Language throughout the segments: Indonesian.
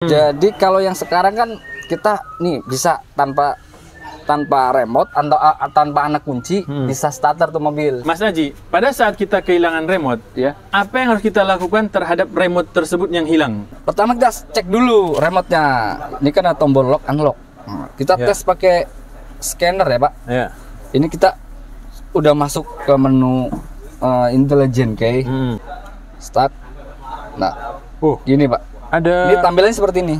Jadi kalau yang sekarang kan kita nih bisa tanpa remote atau tanpa anak kunci bisa starter tuh mobil. Mas Aji, pada saat kita kehilangan remote, Ya. apa yang harus kita lakukan terhadap remote tersebut yang hilang? Pertama kita cek dulu remote-nya. Ini kan ada tombol lock unlock. Nah, kita Ya. tes pakai scanner ya, Pak. Ya. Ini kita udah masuk ke menu intelligent key. Start. Nah, gini, Pak. Ada Ini tampilannya seperti ini.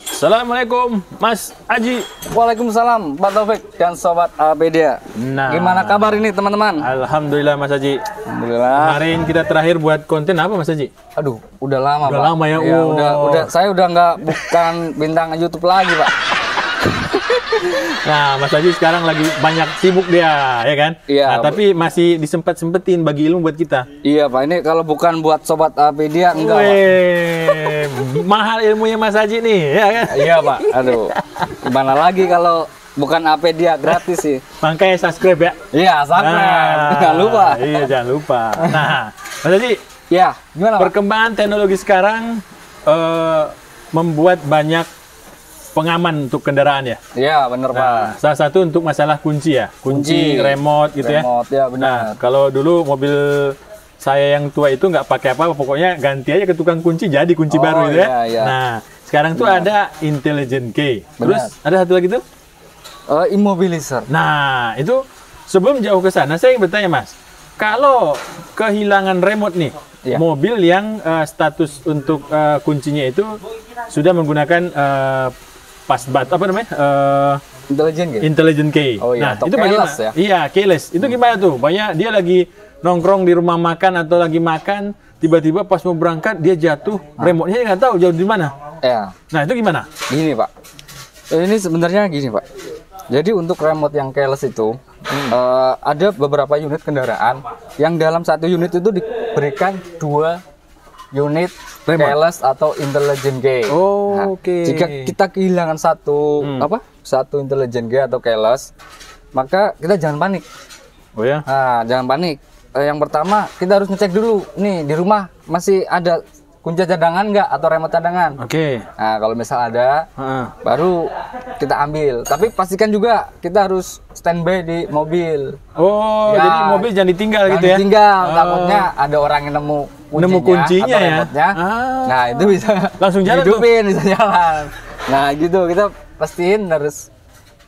Assalamualaikum Mas Aji. Waalaikumsalam Pak Taufik dan Sobat Apedia. Nah, Gimana kabar ini teman-teman? Alhamdulillah Mas Aji. Alhamdulillah. Kemarin kita terakhir buat konten apa Mas Aji? Aduh, udah lama Udah Pak. lama ya. Iya, Oh. saya udah bukan bintang YouTube lagi Pak. Nah, Mas Aji sekarang lagi banyak sibuk dia, ya kan? Iya. Nah, tapi masih disempet-sempetin bagi ilmu buat kita. Iya Pak, ini kalau bukan buat Sobat Apedia enggak Pak. Weh, mahal ilmunya Mas Aji nih, ya kan? Iya Pak, aduh. Gimana lagi kalau bukan Apedia gratis sih. Makanya subscribe ya. Iya, subscribe. Jangan lupa. Iya, jangan lupa. Nah, Mas Aji, Ya, gimana Pak? perkembangan teknologi sekarang membuat banyak pengaman untuk kendaraan ya. Iya, bener Pak. Nah, salah satu untuk masalah kunci ya, kunci remote gitu Remote, ya ya. benar. Nah, kalau dulu mobil saya yang tua itu nggak pakai apa, pokoknya ganti aja ke tukang kunci jadi kunci baru gitu ya. iya, iya. Nah, sekarang tuh ada intelligent key. Terus ada satu lagi tuh. Immobilizer. Nah, itu sebelum jauh ke sana saya ingin bertanya Mas, kalau kehilangan remote nih, Iya. mobil yang status untuk kuncinya itu sudah menggunakan passbat apa namanya? Intelligent gitu. Intelligent key. Oh iya, Nah, atau itu bagaimana? keyless ya? Iya, keyless. Itu gimana tuh? Banyak dia lagi nongkrong di rumah makan atau lagi makan, tiba-tiba pas mau berangkat dia jatuh, remote-nya dia nggak tahu jauh di mana. Ya. Nah, itu gimana? Gini Pak, ini sebenarnya gini Pak. Jadi untuk remote yang keyless itu ada beberapa unit kendaraan yang dalam satu unit itu diberikan 2 unit Remote. keyless atau intelligent key. Oh, Nah, oke. jika kita kehilangan satu intelligent key atau keyless, maka kita jangan panik. Oh ya? Nah, jangan panik. Yang pertama kita harus ngecek dulu nih di rumah masih ada kunci cadangan nggak atau remote cadangan. Oke. Nah, kalau misal ada, Heeh. baru kita ambil. Tapi pastikan juga kita harus standby di mobil. Oh, Ya, jadi mobil jangan ditinggal Jangan gitu ya? ditinggal, Oh. takutnya ada orang yang nemu kuncinya atau ya? remote-nya. Ah. Nah, itu bisa Langsung jalan tuh? hidupin, bisa jalan. Nah, gitu kita pastiin harus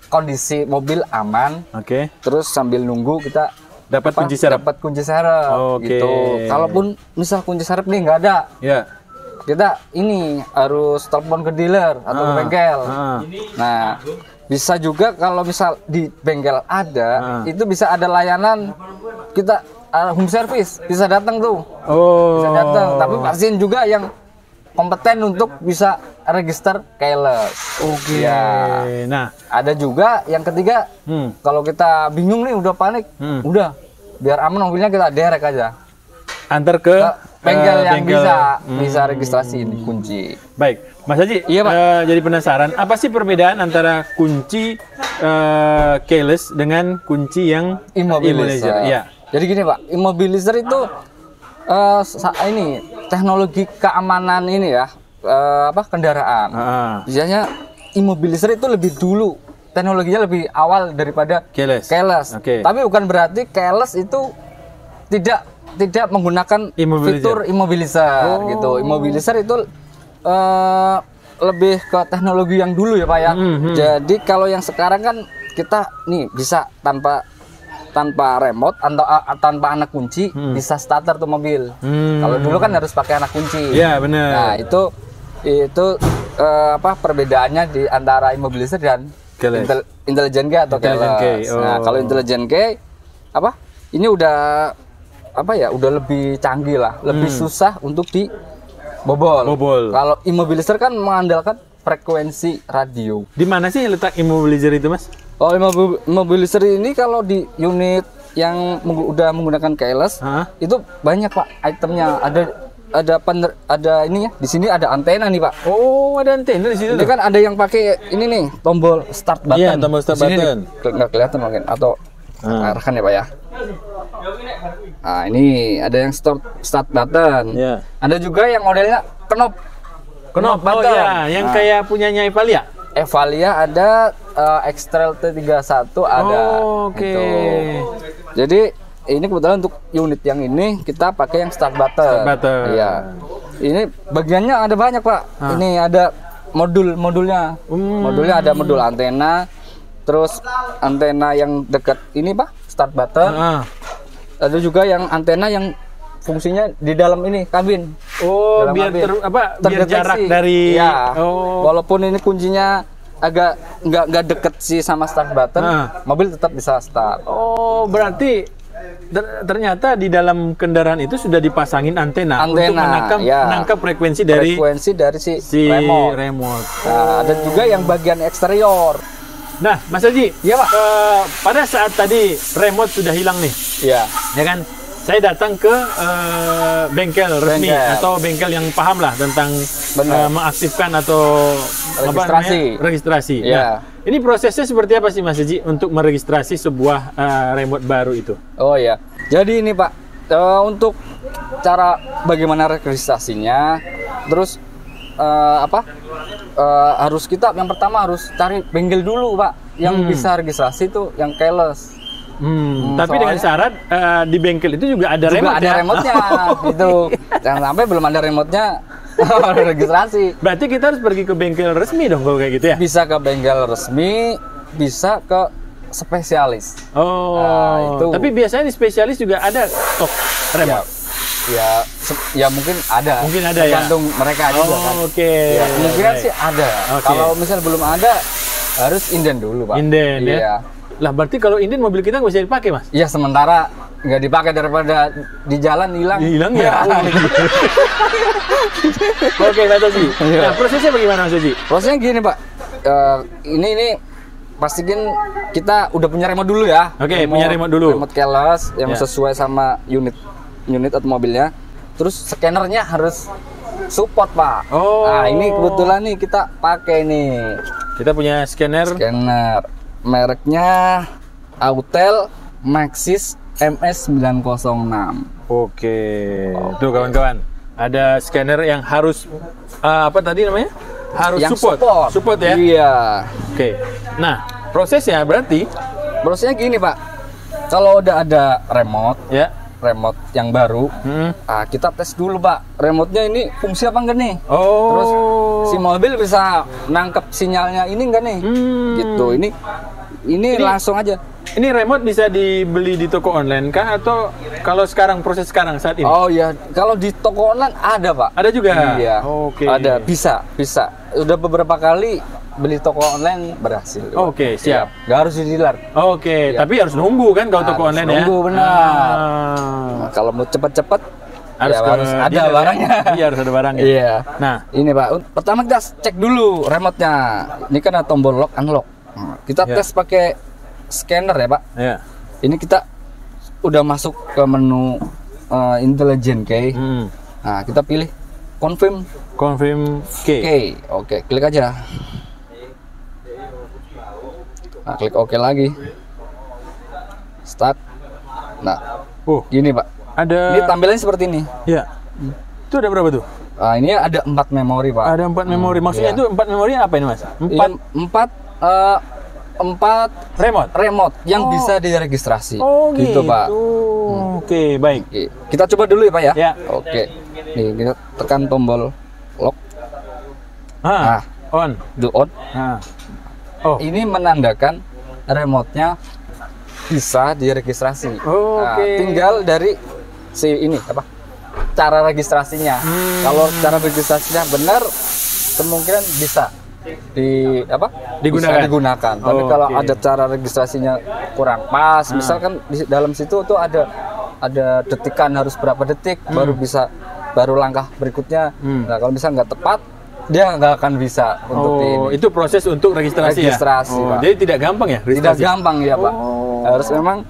kondisi mobil aman. Oke. Terus sambil nunggu kita Dapat kunci serep. dapat kunci serep Oke. gitu. Kalaupun misal kunci serep nih nggak ada, Ya. kita ini harus telepon ke dealer atau ke bengkel. Nah, bisa juga kalau misal di bengkel ada, itu bisa ada layanan kita home service, bisa datang tuh, Oh. bisa datang. Tapi pastiin juga yang kompeten untuk bisa register keyless. Oke. Ya. Nah, Ada juga yang ketiga, kalau kita bingung nih udah panik, udah biar aman mobilnya kita derek aja. antar ke Bengkel yang bengkel. bisa registrasi ini kunci. Baik, Mas Haji, Iya, Pak. jadi penasaran, apa sih perbedaan antara kunci keyless dengan kunci yang Immobilizer. Iya. Jadi gini Pak, immobilizer itu ini teknologi keamanan ini ya, kendaraan. Biasanya immobilizer itu lebih dulu, teknologinya lebih awal daripada Keyless. Oke. Tapi bukan berarti keyless itu tidak menggunakan Immobilizer. fitur immobilizer gitu. Immobilizer itu lebih ke teknologi yang dulu ya Pak ya. Jadi kalau yang sekarang kan kita nih bisa tanpa remote atau tanpa anak kunci bisa starter tuh mobil. Kalau dulu kan harus pakai anak kunci. Iya, benar. Nah, itu perbedaannya di antara immobilizer dan Keyless. intelligent key atau Intelligent key. keyless. Nah, kalau intelligent key ini udah udah lebih canggih lah, lebih susah untuk dibobol. Kalau immobilizer kan mengandalkan frekuensi radio. Di mana sih letak immobilizer itu, Mas? Oh, immobilizer ini kalau di unit yang udah menggunakan keyless itu banyak Pak itemnya. Ada ada ini ya. Di sini ada antena nih, Pak. Oh, ada antena di situ. Ini kan ada yang pakai ini nih, tombol start button. Iya, tombol start Di sini button. nih, nggak kelihatan mungkin atau arahkan ya, Pak ya. Nah, ini ada yang start button. Iya. Ada juga yang modelnya knop Oh button. ya, yang kayak punyanya Evalia. Evalia ada, X-Trail T31 ada. Oh, oke. Gitu. Jadi ini kebetulan untuk unit yang ini kita pakai yang start button. Start button. Iya. Ini bagiannya ada banyak, Pak. Ini ada modulnya. Modulnya ada modul antena, terus antena yang dekat ini, Pak, start button. Ada juga yang antena yang fungsinya di dalam ini kabin. Oh, Dalam biar kabin. biar Terdeteksi. jarak dari. Ya. Oh. Walaupun ini kuncinya agak nggak deket sih sama start button, mobil tetap bisa start. Oh, berarti ternyata di dalam kendaraan itu sudah dipasangin antena untuk menangkap frekuensi dari si remote. Nah, ada juga yang bagian eksterior. Nah, Mas Haji, Iya, Pak. pada saat tadi remote sudah hilang nih, Iya. ya kan? Saya datang ke bengkel resmi atau bengkel yang paham lah tentang mengaktifkan atau registrasi. Iya. Nah, ini prosesnya seperti apa sih, Mas Haji, untuk meregistrasi sebuah remote baru itu? Oh ya, jadi ini, Pak, untuk cara bagaimana registrasinya, terus harus kita yang pertama harus cari bengkel dulu, Pak, yang bisa registrasi itu yang keyless. Tapi dengan syarat di bengkel itu juga ada remote, ada remote-nya gitu. Jangan sampai belum ada remote-nya registrasi. Berarti kita harus pergi ke bengkel resmi dong kalau kayak gitu ya? Bisa ke bengkel resmi, bisa ke spesialis. Oh, nah, itu. Tapi biasanya di spesialis juga ada stok remote. Ya mungkin ada. Mungkin ada ya. Tergantung mereka juga kan. Oke. Ya, kemungkinan sih ada. Kalau misal belum ada, harus inden dulu, Pak. Inden ya. Iya. Lah berarti kalau inden mobil kita nggak bisa dipakai, Mas? Iya, sementara nggak dipakai daripada di jalan hilang. Hilang ya. Oke, Mas Haji. Nah, prosesnya bagaimana, Mas Haji? Prosesnya gini, Pak. Ini pastiin kita udah punya remote dulu ya. Oke, punya remote dulu. Remote keyless yang sesuai sama unit atau mobilnya. Terus scannernya harus support, Pak. Oh. Nah, ini kebetulan nih kita pakai nih. Kita punya scanner. Mereknya Autel Maxxis MS906. Oke. Tuh kawan-kawan, ada scanner yang harus apa tadi namanya? Harus Yang support ya. Iya. Oke. Nah, prosesnya berarti prosesnya gini, Pak. Kalau udah ada remote yang baru, kita tes dulu, Pak. Remote-nya ini fungsi apa enggak nih? Oh. Terus si mobil bisa nangkep sinyalnya ini enggak nih? Gitu. Ini langsung aja. Ini remote bisa dibeli di toko online kah atau kalau proses sekarang saat ini? Oh ya, kalau di toko online ada, Pak. Ada juga. Iya. Oke. Ada, bisa. Udah beberapa kali beli toko online berhasil. Oke, siap. Nggak harus di dealer. Oke, tapi harus nunggu kan kalau toko online ya? Nunggu, benar. Nah, kalau mau cepet-cepet harus ada barangnya. Iya, harus ada barangnya. Iya. Nah, ini, Pak. Pertama kita cek dulu remote-nya. Ini kan ada tombol lock unlock. Kita tes pakai scanner ya, Pak. Iya. Ini kita udah masuk ke menu intelligent key. Nah, kita pilih confirm key. Oke, klik aja. Nah, klik OK lagi. Start. Nah, gini, Pak. Ini tampilannya seperti ini. Iya. Itu ada berapa tuh? Nah, ini ada 4 memori, Pak. Ada 4 memori. Maksudnya itu 4 memori apa ini, Mas? 4 remote yang bisa diregistrasi. Oh, gitu, Pak. Oke, baik. Kita coba dulu ya, Pak ya. Ya. Oke. Nih, kita tekan tombol lock. On. Do on. Oh. Ini menandakan remote-nya bisa diregistrasi. Nah, tinggal dari si ini cara registrasinya. Kalau cara registrasinya benar, kemungkinan bisa digunakan. Tapi kalau ada cara registrasinya kurang pas, misalkan di dalam situ tuh ada detikan, harus berapa detik baru langkah berikutnya. Nah, kalau misalnya nggak tepat, dia nggak akan bisa untuk ini. Itu proses untuk registrasi ya? Pak. Jadi tidak gampang ya registrasi? Tidak gampang ya, Pak. Harus memang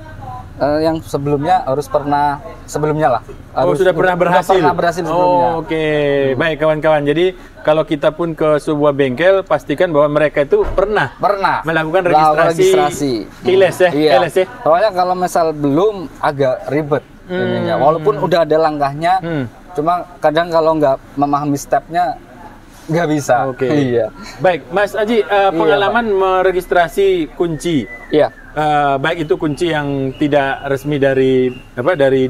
yang sebelumnya harus pernah sebelumnya lah. Sudah pernah berhasil. Pernah berhasil sebelumnya. Oke. Baik kawan-kawan. Jadi kalau kita pun ke sebuah bengkel, pastikan bahwa mereka itu pernah melakukan registrasi. Keyless ya. Iya. Keyless ya. Soalnya kalau misal belum agak ribet ininya. Walaupun udah ada langkahnya, cuma kadang kalau nggak memahami stepnya nggak bisa. Oke. Iya. Baik, Mas Aji, pengalaman meregistrasi kunci. Iya. Baik itu kunci yang tidak resmi dari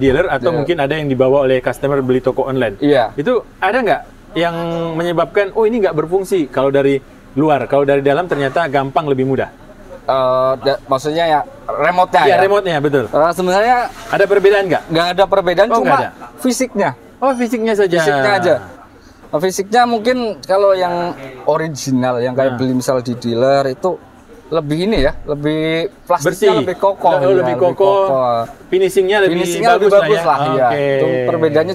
dealer atau mungkin ada yang dibawa oleh customer beli toko online. Iya. Itu ada nggak yang menyebabkan ini nggak berfungsi kalau dari luar, kalau dari dalam ternyata gampang lebih mudah? Maksudnya ya remote-nya ya? Remote-nya, betul. Sebenarnya ada perbedaan nggak? Nggak ada perbedaan, cuma ada. Fisiknya. Oh, fisiknya saja. Fisiknya aja. Fisiknya mungkin kalau yang original, yang kayak beli misal di dealer itu lebih ini ya, lebih plastiknya bersih, lebih kokoh. Lebih kokoh. Finishingnya lebih bagus lah ya. Itu perbedaannya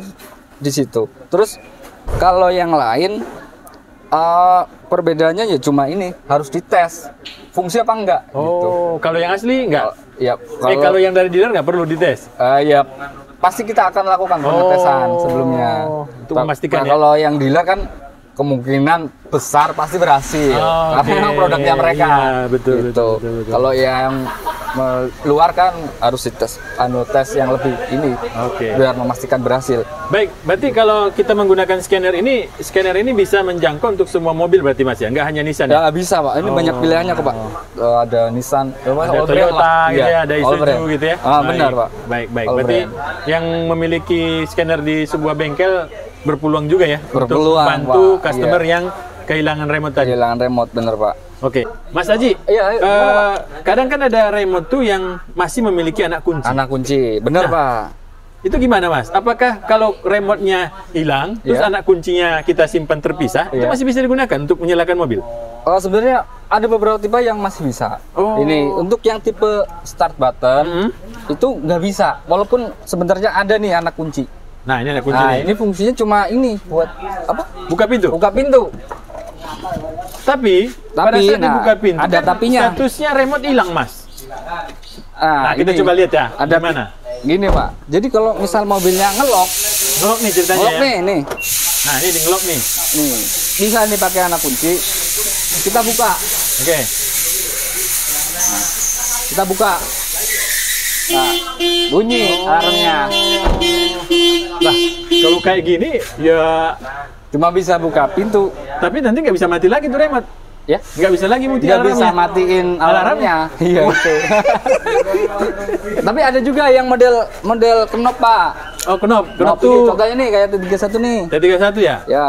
di situ. Terus kalau yang lain perbedaannya ya cuma ini, harus dites fungsi apa enggak. Gitu. Kalau yang asli enggak? Ya. Kalau yang dari dealer nggak perlu dites? Ya. Pasti kita akan lakukan pengetesan sebelumnya. Untuk memastikan ya. Kalau yang dealer kan kemungkinan besar pasti berhasil. Karena memang produknya mereka. Iya, betul. Kalau yang luar kan harus dites, tes yang lebih ini, biar memastikan berhasil. Baik, berarti kalau kita menggunakan scanner ini bisa menjangkau untuk semua mobil berarti Mas ya, nggak hanya Nissan ya? Ya bisa Pak, ini banyak pilihannya kok Pak. Ada Nissan, ada Toyota gitu ya, ada Isuzu gitu ya. Benar Pak. Baik. Berarti yang memiliki scanner di sebuah bengkel berpeluang juga ya untuk bantu customer yang kehilangan remote tadi. Kehilangan remote, bener Pak. Oke, Mas Aji. Kadang kan ada remote tuh yang masih memiliki anak kunci. Anak kunci, bener Pak. Itu gimana Mas? Apakah kalau remote-nya hilang, terus anak kuncinya kita simpan terpisah, itu masih bisa digunakan untuk menyalakan mobil? Sebenarnya ada beberapa tipe yang masih bisa. Ini untuk yang tipe start button itu nggak bisa, walaupun sebenarnya ada nih anak kunci. Nah, ini anak kunci. Ini fungsinya cuma ini buat apa? Buka pintu. Buka pintu. Tapi pada saat dibuka pintu ada kan tapinya. Statusnya remote hilang, Mas. Nah, kita coba lihat ya. Ada mana? Gini, Pak. Jadi kalau misal mobilnya ngelok nih ceritanya. Ngelok nih. Nah, ini di ngelok nih. Nih, bisa nih pakai anak kunci. Kita buka. Oke. Nah, kita buka. Nah, bunyi alarmnya. Lah, kalau kayak gini ya cuma bisa buka pintu. Tapi nanti nggak bisa mati lagi tuh remote. Ya, nggak bisa lagi nggak bisa matiin alarmnya. Iya. Tapi ada juga yang model knop Pak. Oh, knop tuh. Contohnya nih kayak T31 nih. T31 ya? Ya.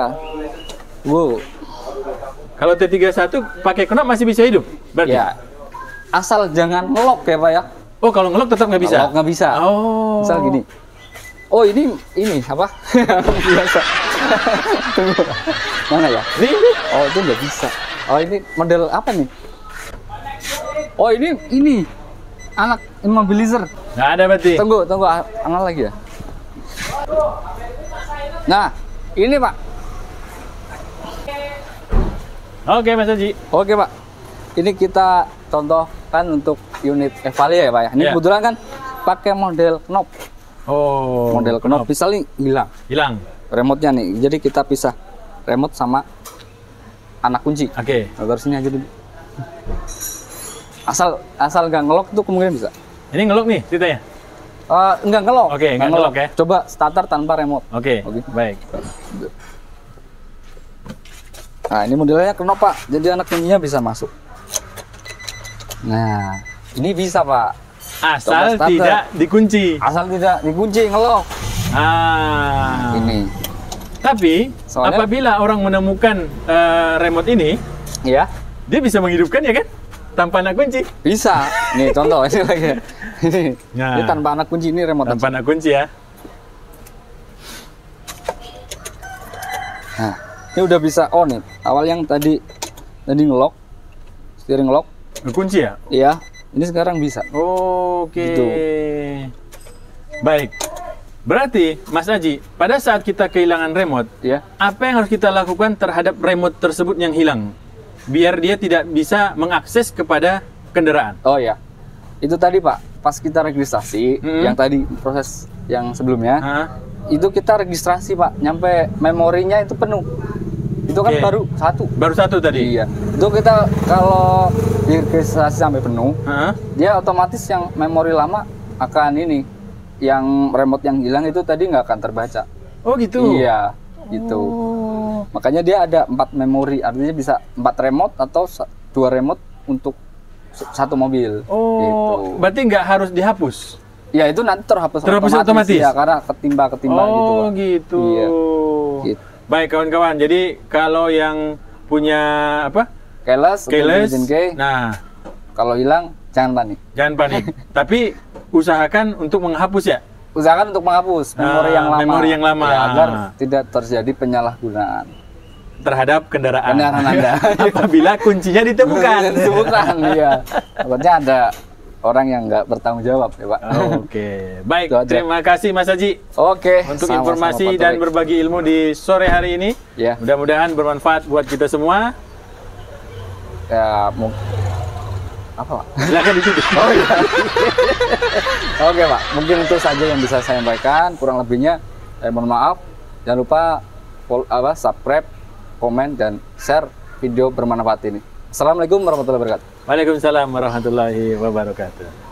Wow. Kalau T31 pakai knop masih bisa hidup? Berarti? Ya. Asal jangan ngelok ya Pak ya. Oh, kalau ngelok tetap nggak bisa? Ngelok nggak bisa. Oh. Misal gini. Oh, ini apa? Biasa. Tunggu. Mana ya? Ini. Oh, itu nggak bisa. Oh, ini model apa nih? Oh, ini anak immobilizer. Nggak ada berarti. Tunggu, anak lagi ya. Nah, ini Pak. Oke, Mas Haji. Oke Pak. Ini kita contohkan untuk unit Evalia ya Pak ya. Ini kebetulan kan pakai model knop. Oh. Model knop. Misalnya hilang. Remote-nya nih. Jadi kita pisah remote sama anak kunci. Oke. Taruh sini aja dulu. Asal nggak ngelok tuh kemungkinan bisa. Ini ngelok nih ceritanya? Enggak ngelok. Oke, nggak ngelok ya. Coba starter tanpa remote. Oke. Baik. Nah, ini modelnya knop Pak. Jadi anak kuncinya bisa masuk. Nah, ini bisa Pak. Asal tidak dikunci. Asal tidak dikunci, ngelok. Ini. Tapi apabila orang menemukan remote ini, ya, dia bisa menghidupkan ya kan? Tanpa anak kunci. Bisa. Nih contoh ini lagi. Ini tanpa anak kunci, ini remote. Tanpa anak kunci ya. Nah, ini udah bisa on nih. Awal yang tadi ngelok, steering lock. Kunci ya? Iya. Ini sekarang bisa. Oke. Gitu. Baik. Berarti, Mas Haji, pada saat kita kehilangan remote, apa yang harus kita lakukan terhadap remote tersebut yang hilang? Biar dia tidak bisa mengakses kepada kendaraan. Oh ya, itu tadi Pak, pas kita registrasi, yang tadi proses yang sebelumnya. Hah? Itu kita registrasi Pak, nyampe memorinya itu penuh. Itu kan Oke. baru satu tadi. Iya, itu kita kalau diregistrasi sampai penuh, Hah? dia otomatis yang memori lama akan ini, yang remote yang hilang itu tadi nggak akan terbaca. Oh gitu. Iya, gitu. Oh. Makanya dia ada 4 memori, artinya bisa 4 remote atau 2 remote untuk satu mobil. Oh, Gitu. berarti nggak harus dihapus. Ya itu nanti terhapus Otomatis? ya, karena ketimba gitu. Oh Pak. gitu. Iya. Gitu. Baik kawan-kawan, jadi kalau yang punya apa? Keyless, Keyless. key, Nah, kalau hilang jangan panik. jangan panik. Tapi usahakan untuk menghapus ya. Usahakan untuk menghapus memori yang lama. Memori yang lama. Ya, agar tidak terjadi penyalahgunaan Terhadap kendaraan. kendaraan Anda. Apabila kuncinya ditemukan. Bukan, iya. Takutnya ada orang yang nggak bertanggung jawab ya Pak. Oke, baik. Itu aja. Terima kasih Mas Haji Oke. untuk sama-sama, informasi Pak dan Torik. berbagi ilmu di sore hari ini. Ya. Mudah-mudahan bermanfaat buat kita semua. Ya, apa Pak? Silakan ditutup. Oh iya. Oke Pak, mungkin itu saja yang bisa saya sampaikan. Kurang lebihnya saya mohon maaf. Jangan lupa subscribe, komen, dan share video bermanfaat ini. Assalamualaikum warahmatullahi wabarakatuh. Waalaikumsalam warahmatullahi wabarakatuh.